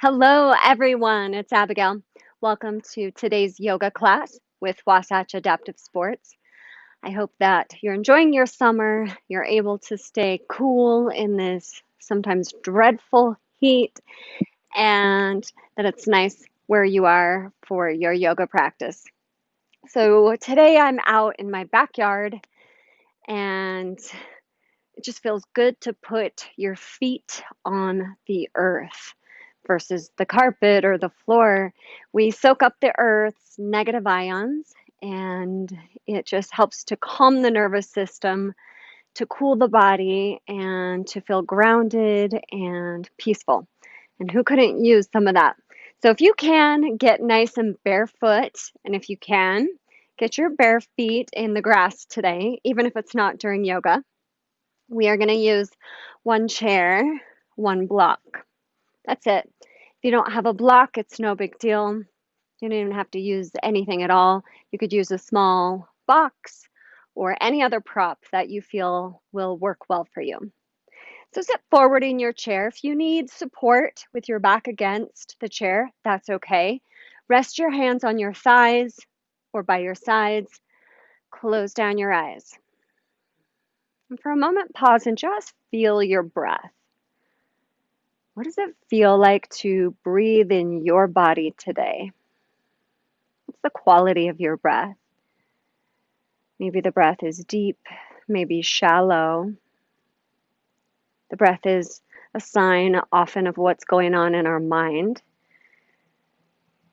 Hello, everyone. It's Abigail. Welcome to today's yoga class with Wasatch Adaptive Sports. I hope that you're enjoying your summer. You're able to stay cool in this sometimes dreadful heat, and that it's nice where you are for your yoga practice. So, today I'm out in my backyard, and it just feels good to put your feet on the earth versus the carpet or the floor. We soak up the earth's negative ions, and it just helps to calm the nervous system, to cool the body, and to feel grounded and peaceful. And who couldn't use some of that? So if you can, get nice and barefoot, and if you can, get your bare feet in the grass today, even if it's not during yoga. We are going to use one chair, one block. That's it. If you don't have a block, it's no big deal. You don't even have to use anything at all. You could use a small box or any other prop that you feel will work well for you. So sit forward in your chair. If you need support with your back against the chair, that's okay. Rest your hands on your thighs or by your sides. Close down your eyes. And for a moment, pause and just feel your breath. What does it feel like to breathe in your body today? What's the quality of your breath? Maybe the breath is deep, maybe shallow. The breath is a sign often of what's going on in our mind.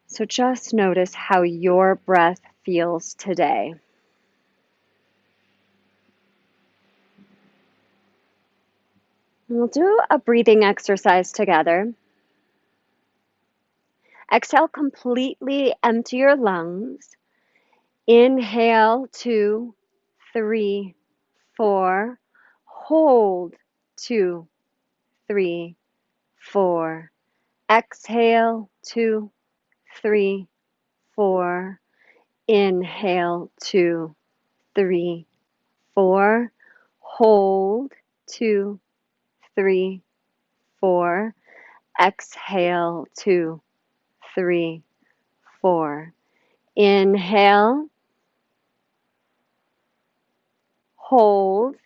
So just notice how your breath feels today. We'll do a breathing exercise together. Exhale, completely empty your lungs. Inhale, 2, 3, 4. Hold, 2, 3, 4. Exhale, 2, 3, 4. Inhale, 2, 3, 4. Hold, 2, 3, 4. Exhale, 2, 3, 4. Inhale, hold,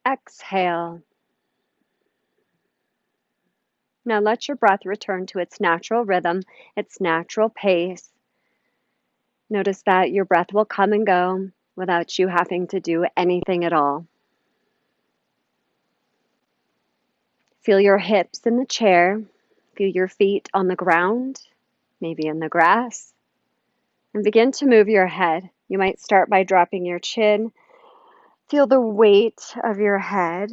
exhale. Now let your breath return to its natural rhythm, its natural pace. Notice that your breath will come and go without you having to do anything at all. Feel your hips in the chair. Feel your feet on the ground, maybe in the grass. And begin to move your head. You might start by dropping your chin. Feel the weight of your head.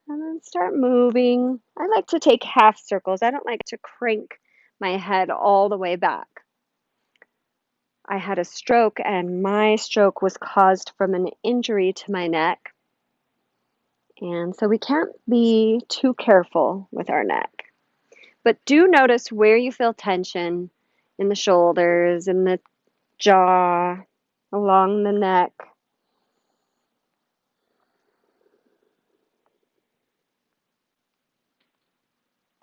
And then start moving. I like to take half circles. I don't like to crank my head all the way back. I had a stroke, and my stroke was caused from an injury to my neck. And so we can't be too careful with our neck. But do notice where you feel tension in the shoulders, in the jaw, along the neck.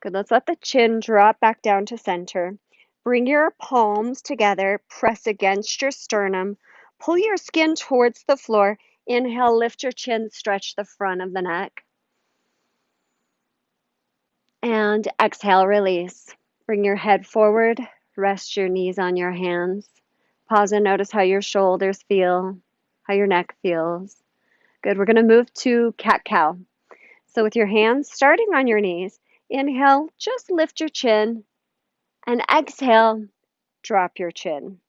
Good, let's let the chin drop back down to center. Bring your palms together, press against your sternum, pull your skin towards the floor. Inhale, lift your chin, stretch the front of the neck. And exhale, release. Bring your head forward, rest your knees on your hands. Pause and notice how your shoulders feel, how your neck feels. Good, we're going to move to cat-cow. So with your hands starting on your knees, inhale, just lift your chin, and exhale, drop your chin.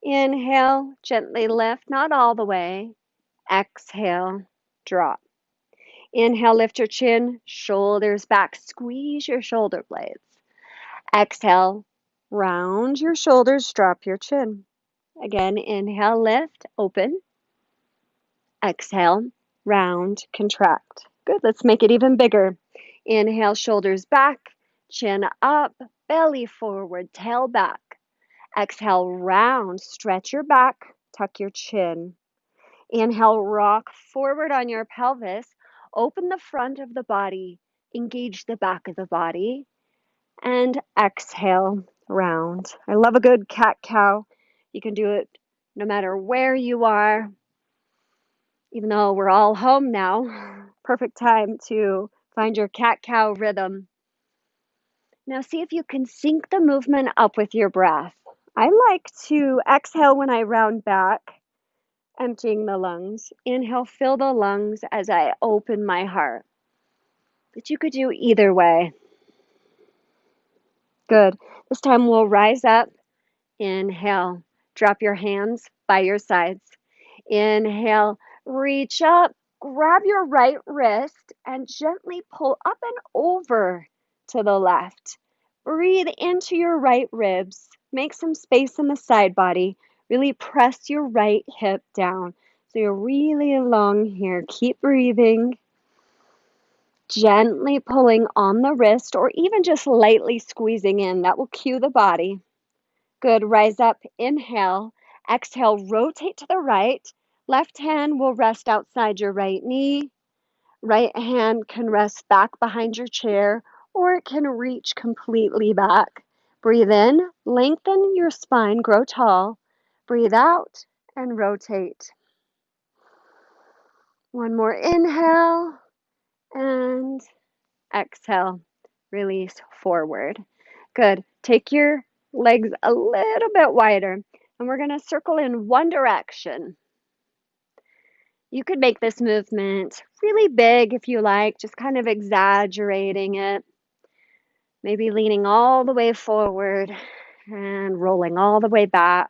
Inhale, gently lift, not all the way. Exhale, drop. Inhale, lift your chin, shoulders back, squeeze your shoulder blades. Exhale, round your shoulders, drop your chin. Again, inhale, lift, open. Exhale, round, contract. Good, let's make it even bigger. Inhale, shoulders back, chin up, belly forward, tail back. Exhale, round, stretch your back, tuck your chin. Inhale, rock forward on your pelvis, open the front of the body, Engage the back of the body. And exhale, round. I love a good cat-cow. You can do it no matter where you are. Even though we're all home now, perfect time to find your cat-cow rhythm. Now see if you can sync the movement up with your breath. I like to exhale when I round back, emptying the lungs. Inhale, fill the lungs as I open my heart. But you could do either way. Good. This time we'll rise up. Inhale, drop your hands by your sides. Inhale, reach up, grab your right wrist and gently pull up and over to the left. Breathe into your right ribs. Make some space in the side body. Really press your right hip down. So you're really long here. Keep breathing. Gently pulling on the wrist or even just lightly squeezing in. That will cue the body. Good. Rise up. Inhale. Exhale. Rotate to the right. Left hand will rest outside your right knee. Right hand can rest back behind your chair or it can reach completely back. Breathe in. Lengthen your spine. Grow tall. Breathe out and rotate. One more inhale and exhale. Release forward. Good. Take your legs a little bit wider and we're going to circle in one direction. You could make this movement really big if you like, just kind of exaggerating it. Maybe leaning all the way forward and rolling all the way back.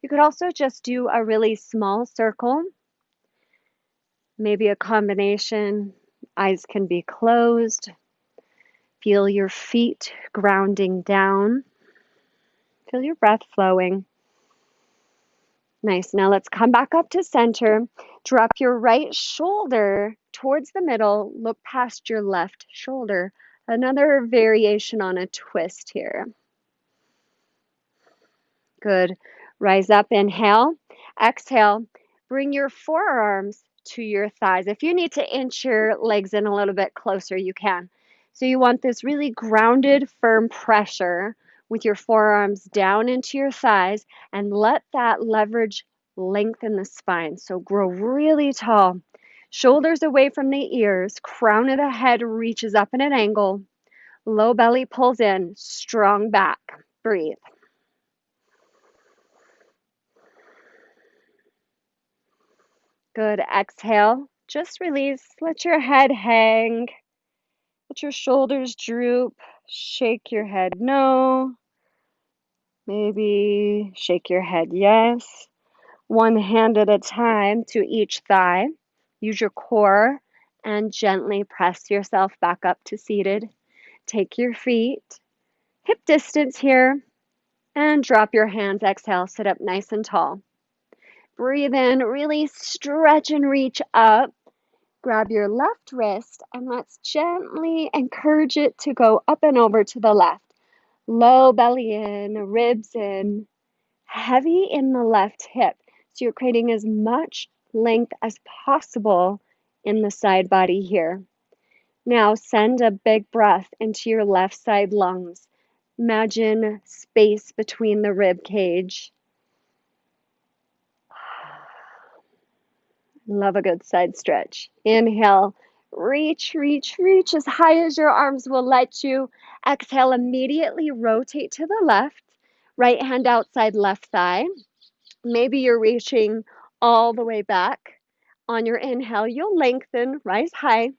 You could also just do a really small circle. Maybe a combination. Eyes can be closed. Feel your feet grounding down. Feel your breath flowing. Nice. Now let's come back up to center. Drop your right shoulder towards the middle. Look past your left shoulder. Another variation on a twist here. Good. Rise up. Inhale. Exhale. Bring your forearms to your thighs. If you need to inch your legs in a little bit closer, you can. So you want this really grounded, firm pressure with your forearms down into your thighs and let that leverage lengthen the spine. So grow really tall. Shoulders away from the ears. Crown of the head reaches up at an angle. Low belly pulls in. Strong back. Breathe. Good. Exhale. Just release. Let your head hang. Let your shoulders droop. Shake your head no. Maybe shake your head yes. One hand at a time to each thigh. Use your core and gently press yourself back up to seated. Take your feet, hip distance here, and drop your hands. Exhale, sit up nice and tall. Breathe in, really stretch and reach up. Grab your left wrist and let's gently encourage it to go up and over to the left. Low belly in, ribs in, heavy in the left hip. So you're creating as much length as possible in the side body here. Now send a big breath into your left side lungs. Imagine space between the rib cage. Love a good side stretch. Inhale, reach, reach, reach as high as your arms will let you. Exhale, immediately rotate to the left. Right hand outside left thigh. Maybe you're reaching all the way back. On your inhale, you'll lengthen, rise high.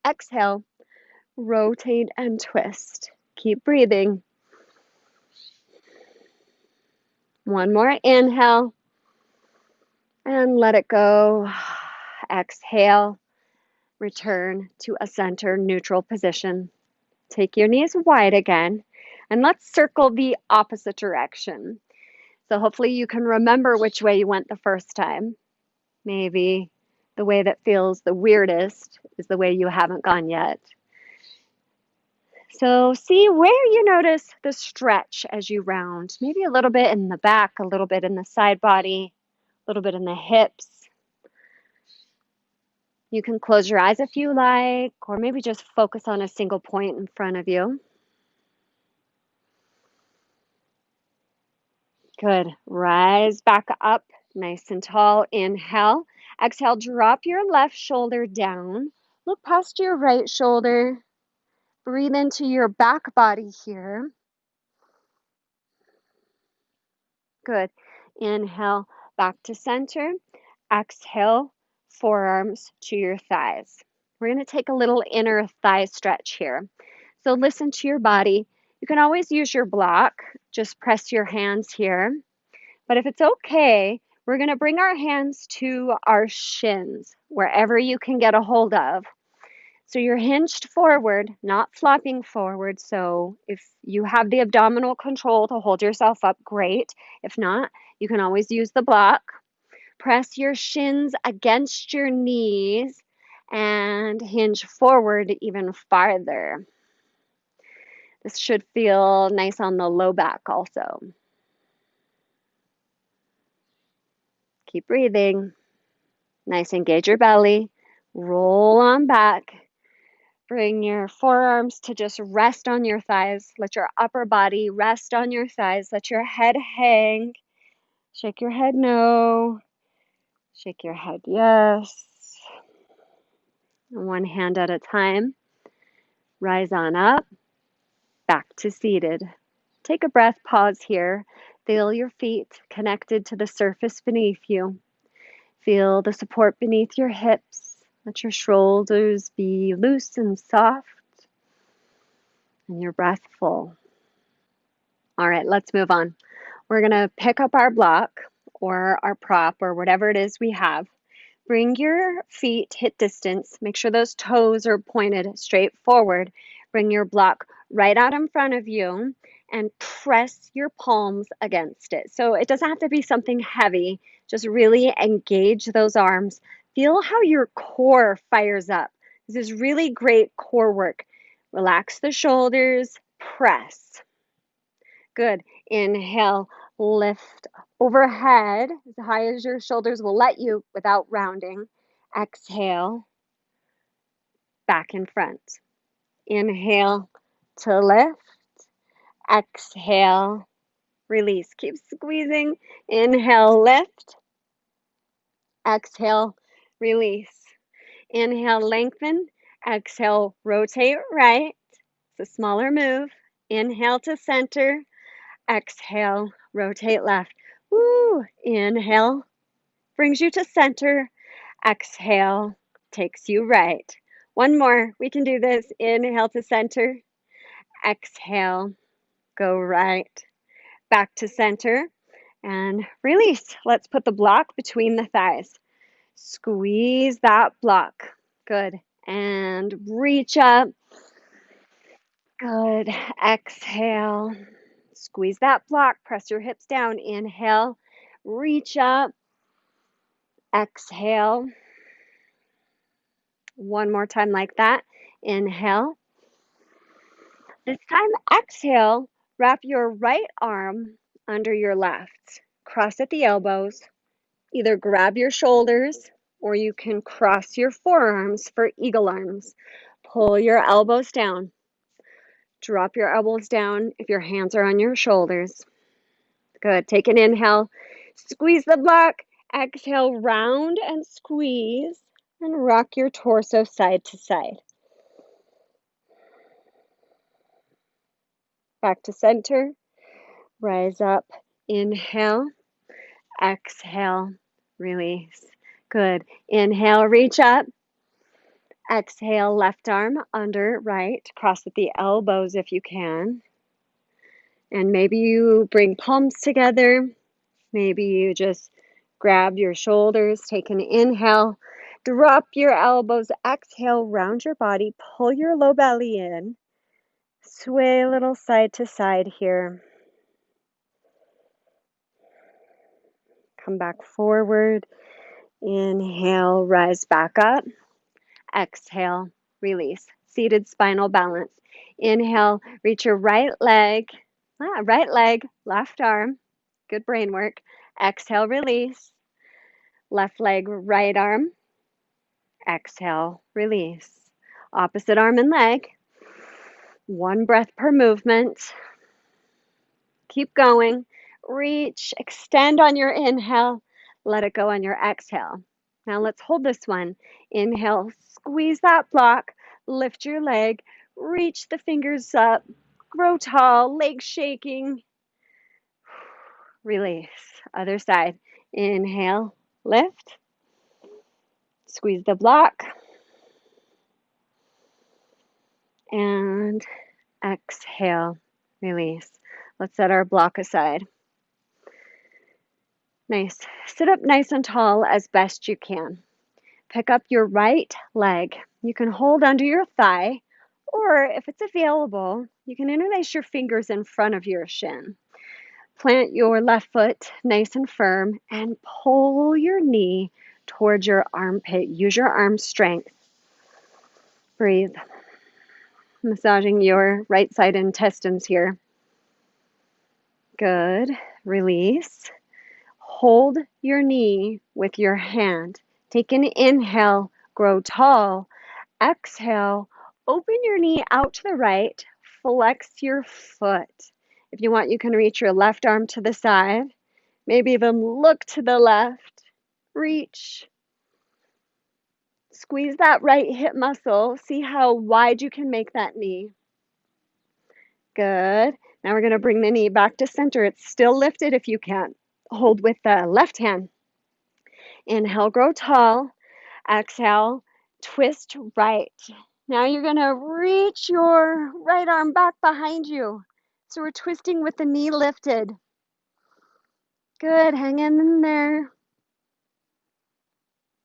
Exhale, rotate and twist. Keep breathing. One more inhale. And let it go. Exhale. Return to a center neutral position. Take your knees wide again. And let's circle the opposite direction. So hopefully you can remember which way you went the first time. Maybe the way that feels the weirdest is the way you haven't gone yet. So see where you notice the stretch as you round. Maybe a little bit in the back, a little bit in the side body, a little bit in the hips. You can close your eyes if you like, or maybe just focus on a single point in front of you. Good. Rise back up nice and tall. Inhale. Exhale, drop your left shoulder down. Look past your right shoulder. Breathe into your back body here. Good. Inhale, back to center. Exhale, forearms to your thighs. We're going to take a little inner thigh stretch here. So listen to your body. You can always use your block. Just press your hands here. But if it's okay, we're going to bring our hands to our shins, wherever you can get a hold of. So you're hinged forward, not flopping forward. So if you have the abdominal control to hold yourself up, great. If not, you can always use the block. Press your shins against your knees and hinge forward even farther. This should feel nice on the low back also. Keep breathing. Nice, engage your belly. Roll on back. Bring your forearms to just rest on your thighs. Let your upper body rest on your thighs. Let your head hang. Shake your head no. Shake your head yes. One hand at a time. Rise on up. Back to seated. Take a breath, pause here. Feel your feet connected to the surface beneath you. Feel the support beneath your hips. Let your shoulders be loose and soft. And your breath full. All right, let's move on. We're going to pick up our block or our prop or whatever it is we have. Bring your feet hip distance. Make sure those toes are pointed straight forward. Bring your block right out in front of you and press your palms against it. So it doesn't have to be something heavy. Just really engage those arms. Feel how your core fires up. This is really great core work. Relax the shoulders, press. Good. Inhale, lift overhead as high as your shoulders will let you without rounding. Exhale, back in front. Inhale to lift. Exhale, release. Keep squeezing. Inhale, lift. Exhale, release. Inhale, lengthen. Exhale, rotate right. It's a smaller move. Inhale to center. Exhale, rotate left. Woo! Inhale, brings you to center. Exhale, takes you right. One more. We can do this. Inhale to center. Exhale, go right. Back to center and release. Let's put the block between the thighs. Squeeze that block. Good. And reach up. Good. Exhale. Squeeze that block. Press your hips down. Inhale. Reach up. Exhale. One more time like that. Inhale. This time, exhale. Wrap your right arm under your left. Cross at the elbows. Either grab your shoulders or you can cross your forearms for eagle arms. Pull your elbows down. Drop your elbows down if your hands are on your shoulders. Good. Take an inhale. Squeeze the block. Exhale, round and squeeze. And rock your torso side to side. Back to center. Rise up. Inhale. Exhale. Release. Good. Inhale, reach up. Exhale, left arm under right. Cross at the elbows if you can. And maybe you bring palms together. Maybe you just grab your shoulders. Take an inhale. Drop your elbows. Exhale, round your body. Pull your low belly in. Sway a little side to side here. Come back forward. Inhale, rise back up. Exhale, release. Seated spinal balance. Inhale, reach your right leg, left arm. Good brain work. Exhale, release. Left leg, right arm. Exhale, release. Opposite arm and leg. One breath per movement. Keep going. Reach, extend on your inhale. Let it go on your exhale. Now let's hold this one. Inhale, squeeze that block. Lift your leg. Reach the fingers up. Grow tall, legs shaking. Release. Other side. Inhale, lift. Squeeze the block. And exhale, release. Let's set our block aside. Nice. Sit up nice and tall as best you can. Pick up your right leg. You can hold under your thigh, or if it's available, you can interlace your fingers in front of your shin. Plant your left foot nice and firm and pull your knee towards your armpit. Use your arm strength. Breathe. Massaging your right side intestines here. Good. Release. Hold your knee with your hand. Take an inhale, grow tall. Exhale, open your knee out to the right, flex your foot. If you want, you can reach your left arm to the side. Maybe even look to the left. Reach. Squeeze that right hip muscle. See how wide you can make that knee. Good. Now we're going to bring the knee back to center. It's still lifted if you can. Hold with the left hand. Inhale, grow tall. Exhale, twist right. Now you're going to reach your right arm back behind you. So we're twisting with the knee lifted. Good, hang in there.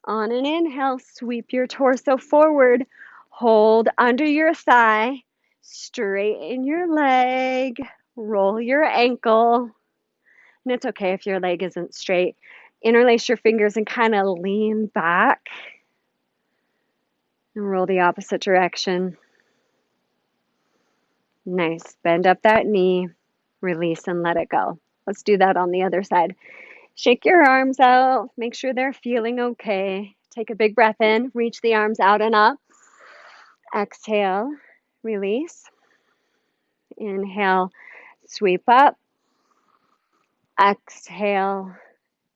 On an inhale, sweep your torso forward. Hold under your thigh. Straighten your leg. Roll your ankle. And it's okay if your leg isn't straight. Interlace your fingers and kind of lean back. And roll the opposite direction. Nice. Bend up that knee. Release and let it go. Let's do that on the other side. Shake your arms out. Make sure they're feeling okay. Take a big breath in. Reach the arms out and up. Exhale. Release. Inhale. Sweep up. Exhale.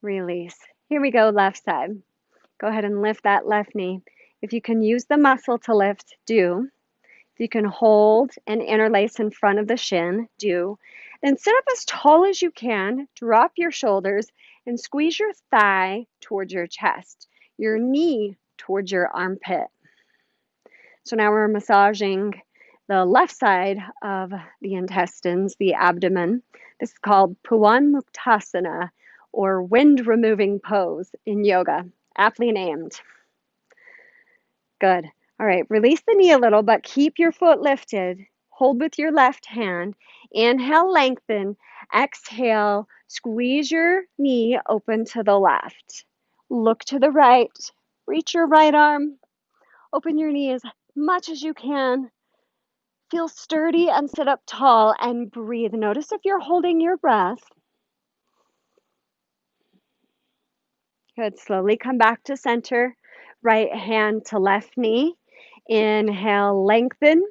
Release. Here we go, left side. Go ahead and lift that left knee. If you can use the muscle to lift, do. If you can hold and interlace in front of the shin, do. Then sit up as tall as you can, drop your shoulders, and squeeze your thigh towards your chest, your knee towards your armpit. So now we're massaging the left side of the intestines, the abdomen. This is called Bhuvan Muktasana, or wind-removing pose in yoga, aptly named. Good. All right, release the knee a little, but keep your foot lifted. Hold with your left hand. Inhale, lengthen. Exhale, squeeze your knee open to the left. Look to the right. Reach your right arm. Open your knee as much as you can. Feel sturdy and sit up tall and breathe. Notice if you're holding your breath. Good. Slowly come back to center. Right hand to left knee. Inhale, lengthen.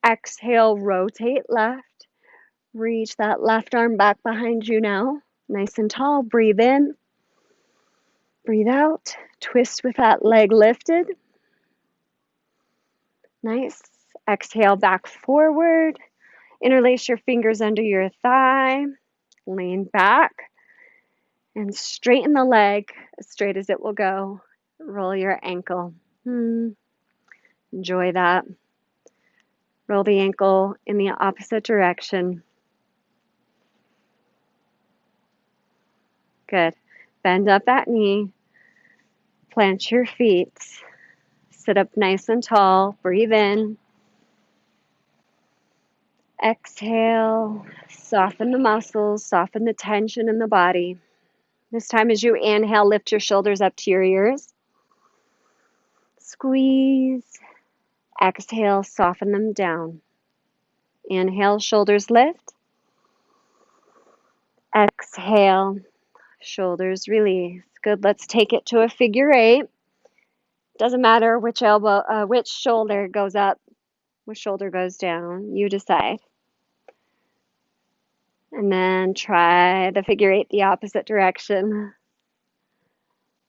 Exhale, rotate left. Reach that left arm back behind you now. Nice and tall. Breathe in. Breathe out. Twist with that leg lifted. Nice. Exhale, back forward. Interlace your fingers under your thigh. Lean back. And straighten the leg as straight as it will go. Roll your ankle. Enjoy that. Roll the ankle in the opposite direction. Good. Bend up that knee. Plant your feet. Sit up nice and tall. Breathe in. Exhale. Soften the muscles. Soften the tension in the body. This time as you inhale, lift your shoulders up to your ears. Squeeze. Exhale, soften them down. Inhale, shoulders lift. Exhale, shoulders release. Good, let's take it to a figure eight. Doesn't matter which elbow, which shoulder goes up, which shoulder goes down. You decide. And then try the figure eight the opposite direction.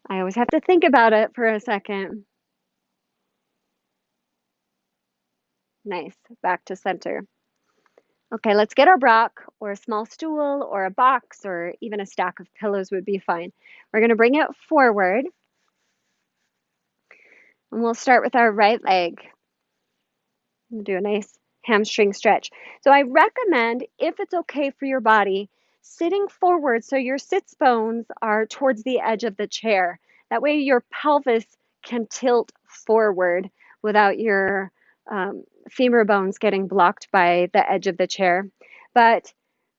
I always have to think about it for a second. Nice. Back to center. Okay, let's get our block or a small stool or a box or even a stack of pillows would be fine. We're going to bring it forward. And we'll start with our right leg. We'll do a nice hamstring stretch. So I recommend, if it's okay for your body, sitting forward so your sits bones are towards the edge of the chair. That way your pelvis can tilt forward without your femur bones getting blocked by the edge of the chair. But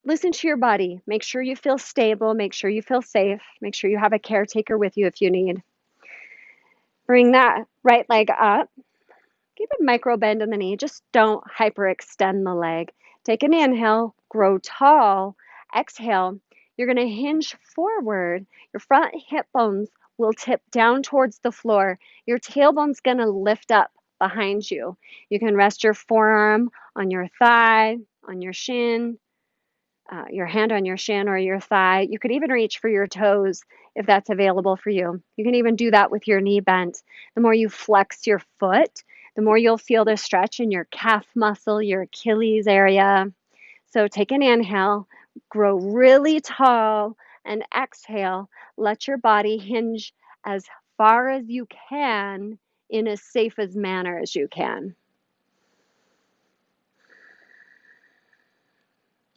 listen to your body. Make sure you feel stable. Make sure you feel safe. Make sure you have a caretaker with you if you need. Bring that right leg up. Keep a micro bend in the knee. Just don't hyperextend the leg. Take an inhale, grow tall. Exhale. You're going to hinge forward. Your front hip bones will tip down towards the floor. Your tailbone's going to lift up behind you. You can rest your forearm on your thigh, on your shin, your hand on your shin or your thigh. You could even reach for your toes if that's available for you. You can even do that with your knee bent. The more you flex your foot, the more you'll feel the stretch in your calf muscle, your Achilles area. So take an inhale, grow really tall, and exhale. Let your body hinge as far as you can in as safe as manner as you can.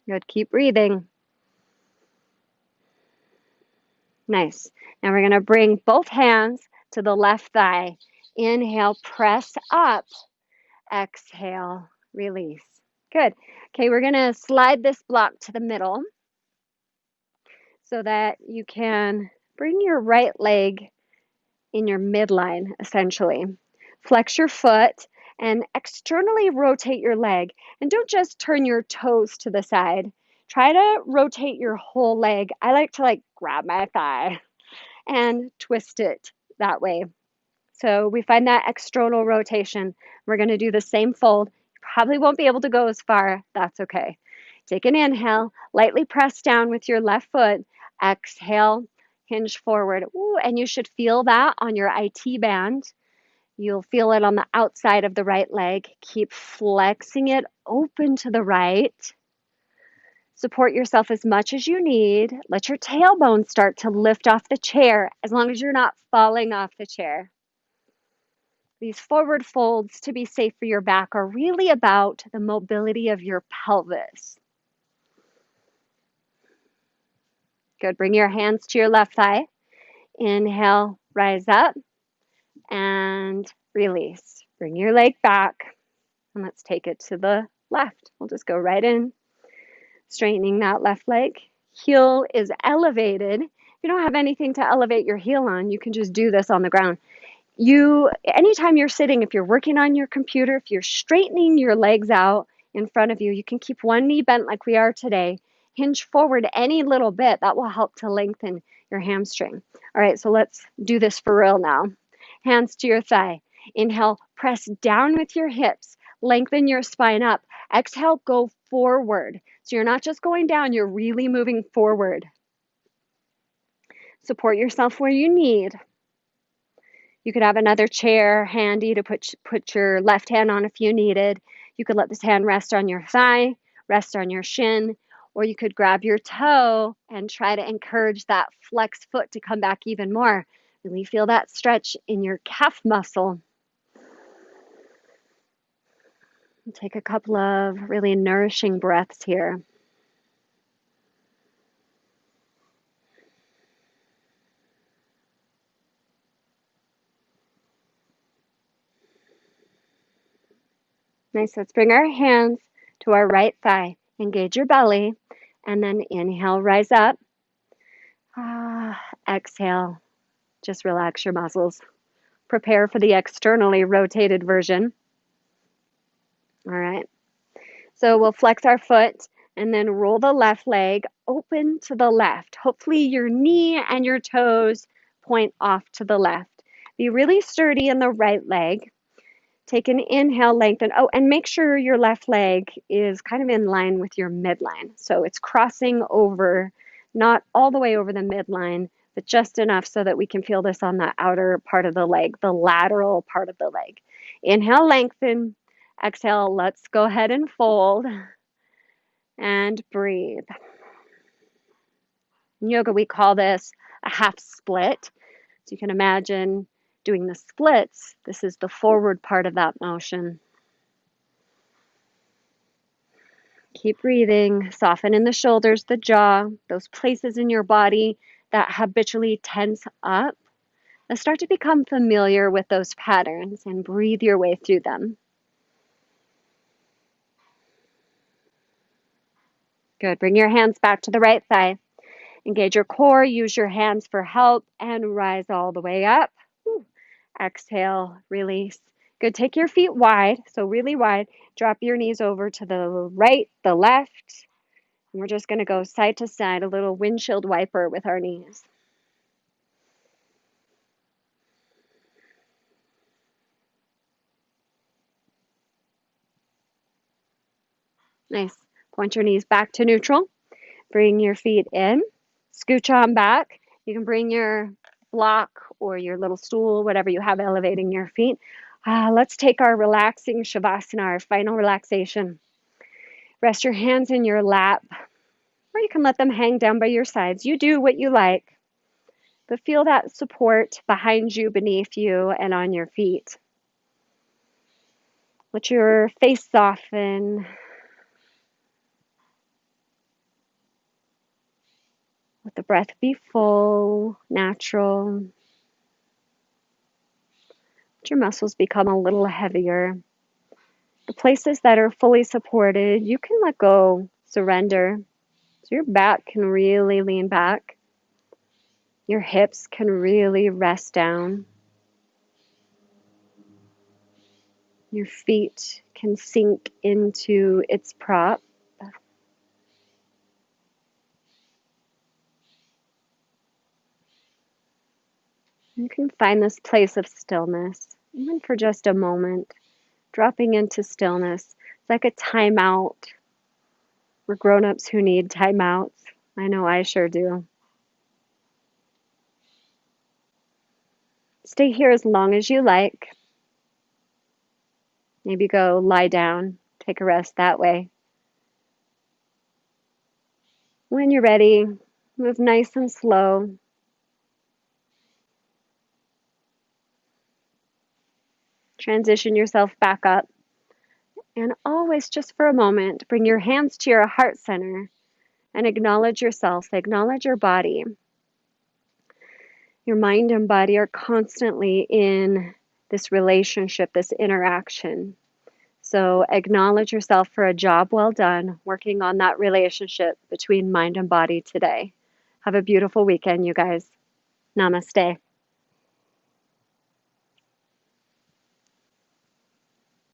Good. Keep breathing. Nice. Now we're going to bring both hands to the left thigh. Inhale, press up. Exhale, release. Good. Okay, we're going to slide this block to the middle so that you can bring your right leg in your midline, essentially. Flex your foot and externally rotate your leg. And don't just turn your toes to the side. Try to rotate your whole leg. I like to grab my thigh and twist it that way. So we find that external rotation. We're going to do the same fold. You probably won't be able to go as far. That's okay. Take an inhale, lightly press down with your left foot. Exhale, hinge forward. Ooh, and you should feel that on your IT band. You'll feel it on the outside of the right leg. Keep flexing it open to the right. Support yourself as much as you need. Let your tailbone start to lift off the chair as long as you're not falling off the chair. These forward folds to be safe for your back are really about the mobility of your pelvis. Good. Bring your hands to your left thigh. Inhale, rise up and release. Bring your leg back and let's take it to the left. We'll just go right in, straightening that left leg. Heel is elevated. If you don't have anything to elevate your heel on, you can just do this on the ground. Anytime you're sitting, if you're working on your computer, if you're straightening your legs out in front of you, you can keep one knee bent like we are today. Hinge forward any little bit. That will help to lengthen your hamstring. All right, so let's do this for real now. Hands to your thigh. Inhale, press down with your hips. Lengthen your spine up. Exhale, go forward. So you're not just going down, you're really moving forward. Support yourself where you need. You could have another chair handy to put your left hand on if you needed. You could let this hand rest on your thigh, rest on your shin, or you could grab your toe and try to encourage that flex foot to come back even more. Really feel that stretch in your calf muscle. Take a couple of really nourishing breaths here. Nice. Let's bring our hands to our right thigh. Engage your belly. And then inhale, rise up. Exhale. Just relax your muscles. Prepare for the externally rotated version. All right. So we'll flex our foot and then roll the left leg open to the left. Hopefully your knee and your toes point off to the left. Be really sturdy in the right leg. Take an inhale, lengthen. Oh, and make sure your left leg is kind of in line with your midline. So it's crossing over, not all the way over the midline, but just enough so that we can feel this on the outer part of the leg, the lateral part of the leg. Inhale, lengthen. Exhale, let's go ahead and fold and breathe. In yoga, we call this a half split. So you can imagine doing the splits. This is the forward part of that motion. Keep breathing. Soften in the shoulders, the jaw, those places in your body that habitually tense up. Let's start to become familiar with those patterns and breathe your way through them. Good. Bring your hands back to the right thigh. Engage your core. Use your hands for help and rise all the way up. Exhale, release. Good. Take your feet wide, so really wide. Drop your knees over to the right, the left. And we're just going to go side to side, a little windshield wiper with our knees. Nice. Point your knees back to neutral. Bring your feet in. Scooch on back. You can bring your block or your little stool, whatever you have elevating your feet. Let's take our relaxing Shavasana, our final relaxation. Rest your hands in your lap, or you can let them hang down by your sides. You do what you like, but feel that support behind you, beneath you, and on your feet. Let your face soften. Let the breath be full, natural. Let your muscles become a little heavier. The places that are fully supported, you can let go, surrender. So your back can really lean back. Your hips can really rest down. Your feet can sink into its prop. You can find this place of stillness, even for just a moment, dropping into stillness. It's like a timeout. We're grown-ups who need timeouts. I know I sure do. Stay here as long as you like. Maybe go lie down, take a rest that way. When you're ready, move nice and slow. Transition yourself back up. And always, just for a moment, bring your hands to your heart center and acknowledge yourself, acknowledge your body. Your mind and body are constantly in this relationship, this interaction. So acknowledge yourself for a job well done, working on that relationship between mind and body today. Have a beautiful weekend, you guys. Namaste.